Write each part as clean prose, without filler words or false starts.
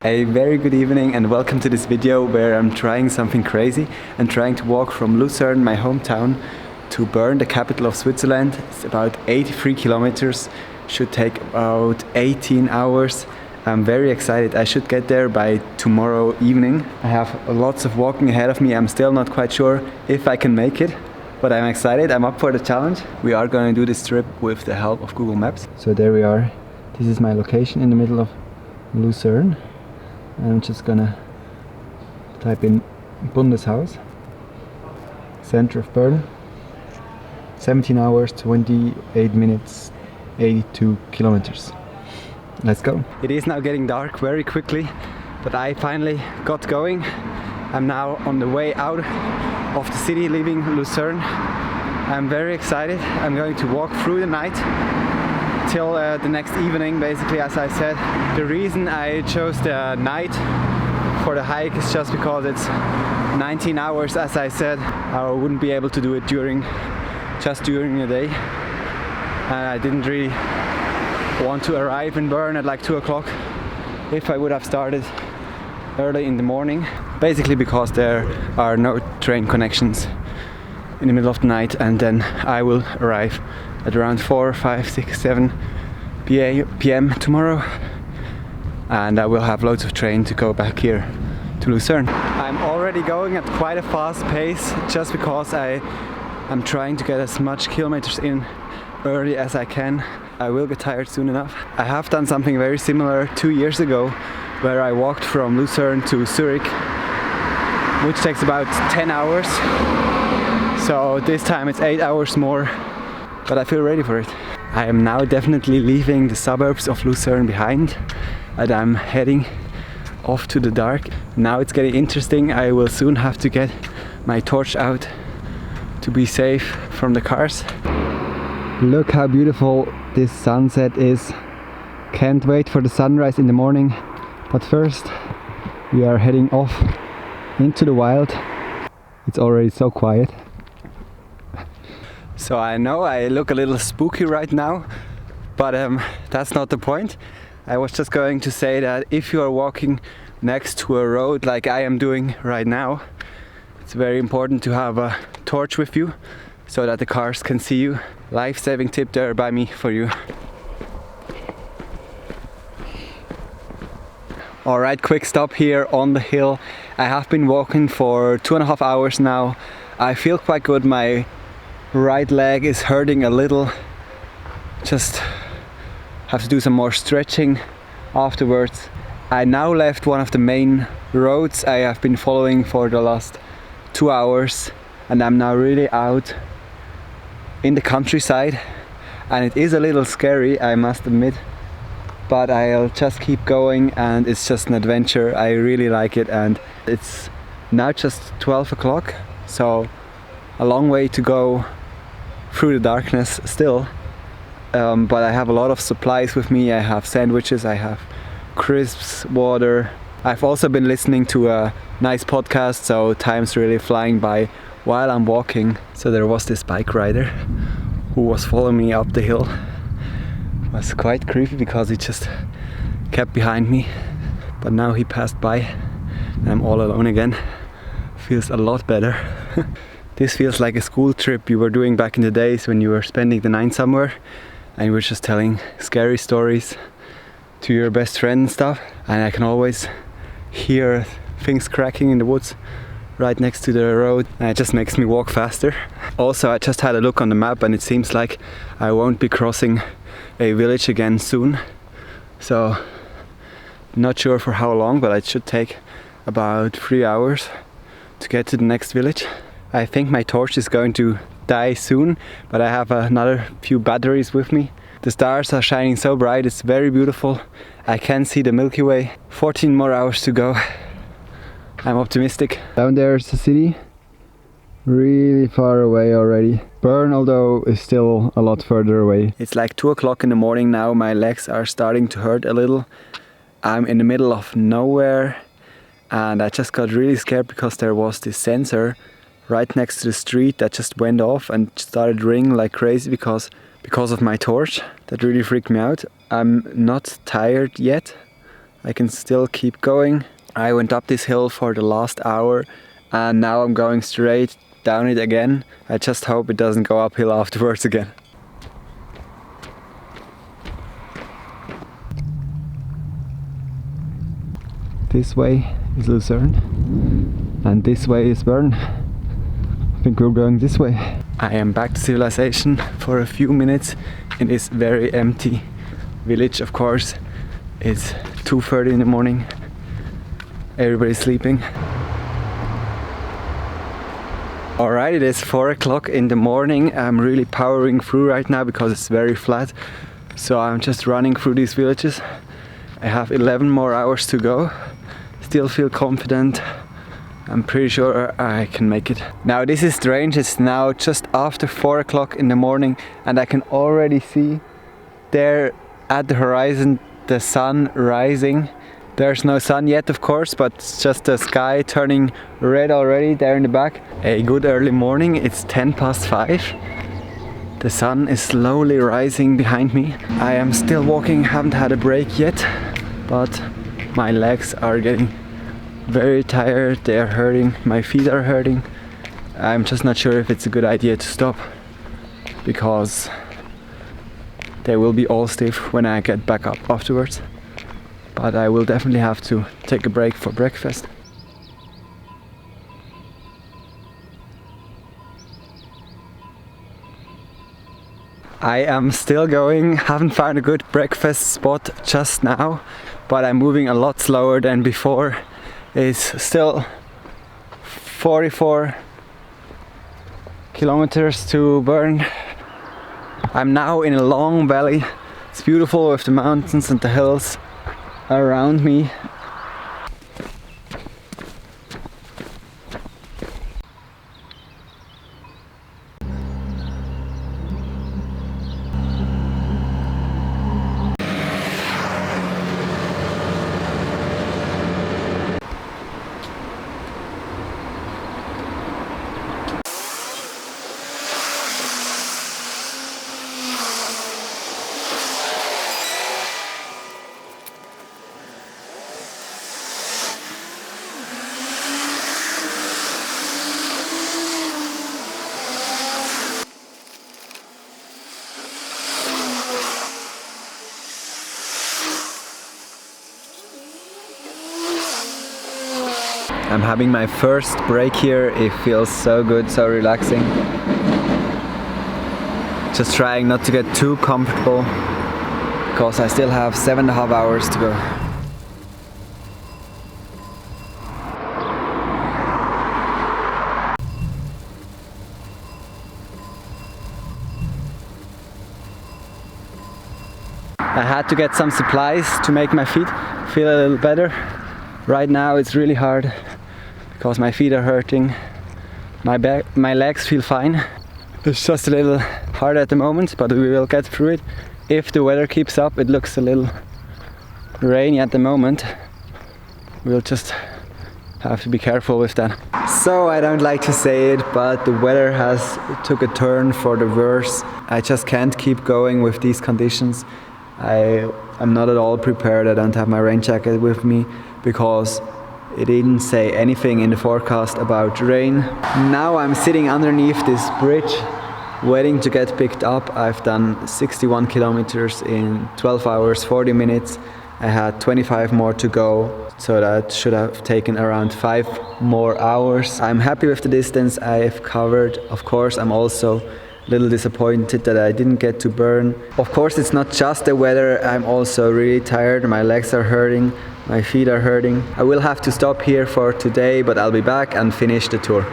A very good evening and welcome to this video where I'm trying something crazy and trying to walk from Lucerne, my hometown, to Bern, the capital of Switzerland. It's about 83 kilometers, should take about 18 hours. I'm very excited. I should get there by tomorrow evening. I have lots of walking ahead of me. I'm still not quite sure if I can make it, but I'm excited. I'm up for the challenge. We are going to do this trip with the help of Google Maps. So there we are. This is my location in the middle of Lucerne. I'm just gonna type in Bundeshaus, center of Bern, 17 hours, 28 minutes, 82 kilometers. Let's go. It is now getting dark very quickly, but I finally got going. I'm now on the way out of the city, leaving Lucerne. I'm very excited. I'm going to walk through the night till the next evening, basically, as I said. The reason I chose the night for the hike is just because it's 19 hours, as I said. I wouldn't be able to do it just during the day. I didn't really want to arrive in Bern at like 2 o'clock if I would have started early in the morning. Basically because there are no train connections in the middle of the night, and then I will arrive at around 4, 5, 6, 7 p.m. tomorrow, and I will have loads of train to go back here to Lucerne. I'm already going at quite a fast pace just because I'm trying to get as much kilometers in early as I can. I will get tired soon enough. I have done something very similar 2 years ago where I walked from Lucerne to Zurich, which takes about 10 hours. So this time it's 8 hours more, but I feel ready for it. I am now definitely leaving the suburbs of Lucerne behind, and I'm heading off to the dark. Now it's getting interesting. I will soon have to get my torch out to be safe from the cars. Look how beautiful this sunset is. Can't wait for the sunrise in the morning. But first we are heading off into the wild. It's already so quiet. So I know I look a little spooky right now, but that's not the point. I was just going to say that if you are walking next to a road like I am doing right now, it's very important to have a torch with you so that the cars can see you. Life-saving tip there by me for you. Alright, quick stop here on the hill. I have been walking for 2.5 hours now. I feel quite good. My right leg is hurting a little. Just have to do some more stretching afterwards. I now left one of the main roads I have been following for the last 2 hours, and I'm now really out in the countryside, and it is a little scary, I must admit, but I'll just keep going, and it's just an adventure. I really like it, and it's now just 12 o'clock, so a long way to go through the darkness still, but I have a lot of supplies with me. I have sandwiches, I have crisps, water. I've also been listening to a nice podcast, so time's really flying by while I'm walking. So there was this bike rider who was following me up the hill. It was quite creepy because he just kept behind me, but now he passed by and I'm all alone again. Feels a lot better. This feels like a school trip you were doing back in the days when you were spending the night somewhere and you were just telling scary stories to your best friend and stuff, and I can always hear things cracking in the woods right next to the road, and it just makes me walk faster. Also, I just had a look on the map and it seems like I won't be crossing a village again soon, so not sure for how long, but it should take about 3 hours to get to the next village. I think my torch is going to die soon, but I have another few batteries with me. The stars are shining so bright, it's very beautiful. I can see the Milky Way. 14 more hours to go. I'm optimistic. Down there is the city, really far away already. Bern, although, is still a lot further away. It's like 2 o'clock in the morning now. My legs are starting to hurt a little. I'm in the middle of nowhere, and I just got really scared because there was this sensor right next to the street that just went off and started ringing like crazy because of my torch. That really freaked me out. I'm not tired yet. I can still keep going. I went up this hill for the last hour and now I'm going straight down it again. I just hope it doesn't go uphill afterwards again. This way is Lucerne and this way is Bern. I think we're going this way. I am back to civilization for a few minutes in this very empty village. Of course, it's 2:30 in the morning. Everybody's sleeping. Alright, it is 4 o'clock in the morning. I'm really powering through right now because it's very flat. So I'm just running through these villages. I have 11 more hours to go. Still feel confident. I'm pretty sure I can make it. Now this is strange, it's now just after 4 o'clock in the morning and I can already see there at the horizon the sun rising. There's no sun yet of course, but it's just the sky turning red already there in the back. A good early morning, it's 5:10. The sun is slowly rising behind me. I am still walking, haven't had a break yet, but my legs are getting very tired, they are hurting, my feet are hurting. I'm just not sure if it's a good idea to stop because they will be all stiff when I get back up afterwards. But I will definitely have to take a break for breakfast. I am still going, haven't found a good breakfast spot just now, but I'm moving a lot slower than before. It's still 44 kilometers to Bern. I'm now in a long valley. It's beautiful with the mountains and the hills around me. I'm having my first break here. It feels so good, so relaxing. Just trying not to get too comfortable because I still have 7.5 hours to go. I had to get some supplies to make my feet feel a little better. Right now it's really hard because my feet are hurting. My legs feel fine. It's just a little hard at the moment, but we will get through it. If the weather keeps up, it looks a little rainy at the moment. We'll just have to be careful with that. So I don't like to say it, but the weather has took a turn for the worse. I just can't keep going with these conditions. I'm not at all prepared. I don't have my rain jacket with me because it didn't say anything in the forecast about rain. Now I'm sitting underneath this bridge waiting to get picked up. I've done 61 kilometers in 12 hours 40 minutes. I had 25 more to go, so that should have taken around 5 more hours. I'm happy with the distance I've covered. Of course, I'm also a little disappointed that I didn't get to Bern. Of course, it's not just the weather. I'm also really tired. My legs are hurting. My feet are hurting. I will have to stop here for today, but I'll be back and finish the tour.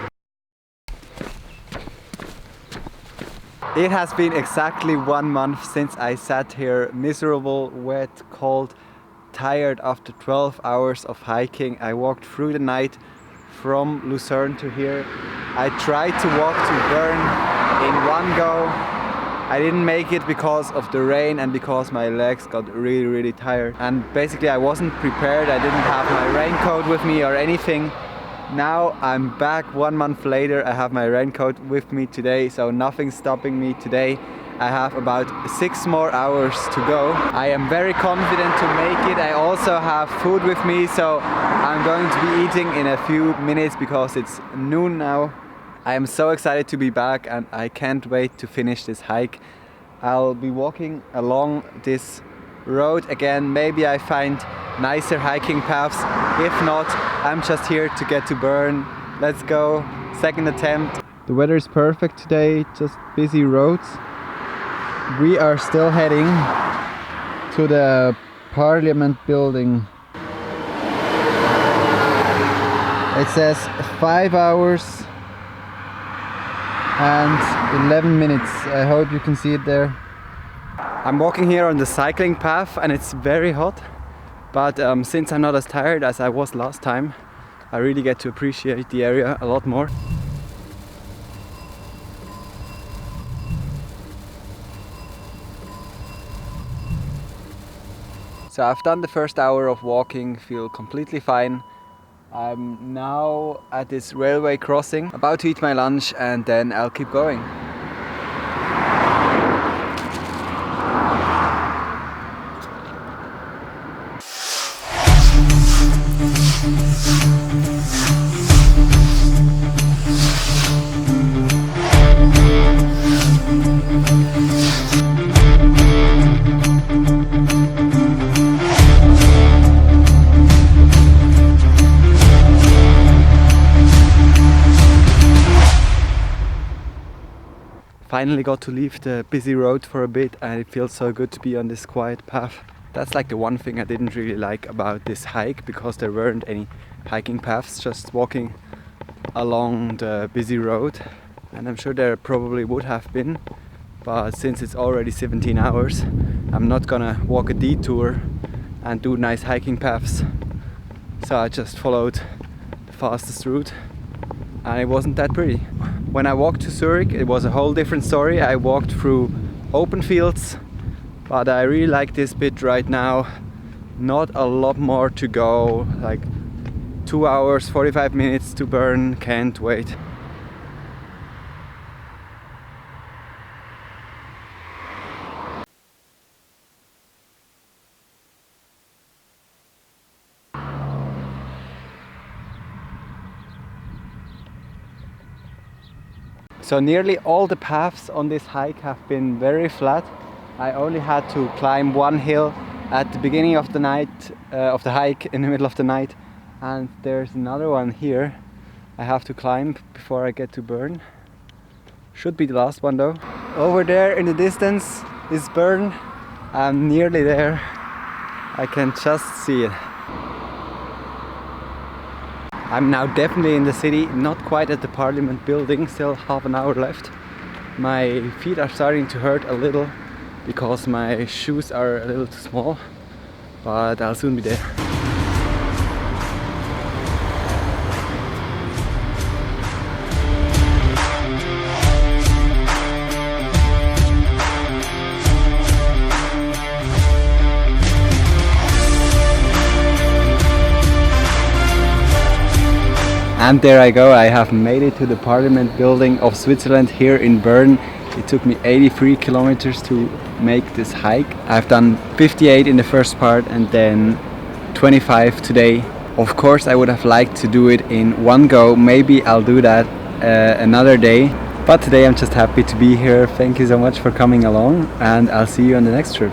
It has been exactly 1 month since I sat here miserable, wet, cold, tired after 12 hours of hiking. I walked through the night from Lucerne to here. I tried to walk to Bern in one go. I didn't make it because of the rain and because my legs got really tired. And basically I wasn't prepared. I didn't have my raincoat with me or anything. Now I'm back 1 month later. I have my raincoat with me today, so nothing's stopping me today. I have about 6 more hours to go. I am very confident to make it. I also have food with me, so I'm going to be eating in a few minutes because it's noon now. I am so excited to be back and I can't wait to finish this hike. I'll be walking along this road again. Maybe I find nicer hiking paths. If not, I'm just here to get to Bern. Let's go. Second attempt. The weather is perfect today, just busy roads. We are still heading to the Parliament building. It says 5 hours and 11 minutes. I hope you can see it there. I'm walking here on the cycling path and it's very hot, but since I'm not as tired as I was last time, I really get to appreciate the area a lot more. So I've done the first hour of walking, feel completely fine. I'm now at this railway crossing, about to eat my lunch and then I'll keep going. Finally got to leave the busy road for a bit and it feels so good to be on this quiet path. That's like the one thing I didn't really like about this hike, because there weren't any hiking paths, just walking along the busy road. And I'm sure there probably would have been, but since it's already 17 hours, I'm not gonna walk a detour and do nice hiking paths. So I just followed the fastest route and it wasn't that pretty. When I walked to Zurich, it was a whole different story. I walked through open fields, but I really like this bit right now. Not a lot more to go, like 2 hours, 45 minutes to Bern, can't wait. So nearly all the paths on this hike have been very flat. I only had to climb one hill at the beginning of the night, of the hike, in the middle of the night, and there's another one here I have to climb before I get to Bern. Should be the last one though. Over there in the distance is Bern. I'm nearly there. I can just see it. I'm now definitely in the city, not quite at the Parliament building, still half an hour left. My feet are starting to hurt a little because my shoes are a little too small, but I'll soon be there. And there I go, I have made it to the Parliament building of Switzerland here in Bern. It took me 83 kilometers to make this hike. I've done 58 in the first part and then 25 today. Of course I would have liked to do it in one go. Maybe I'll do that another day. But today I'm just happy to be here. Thank you so much for coming along and I'll see you on the next trip.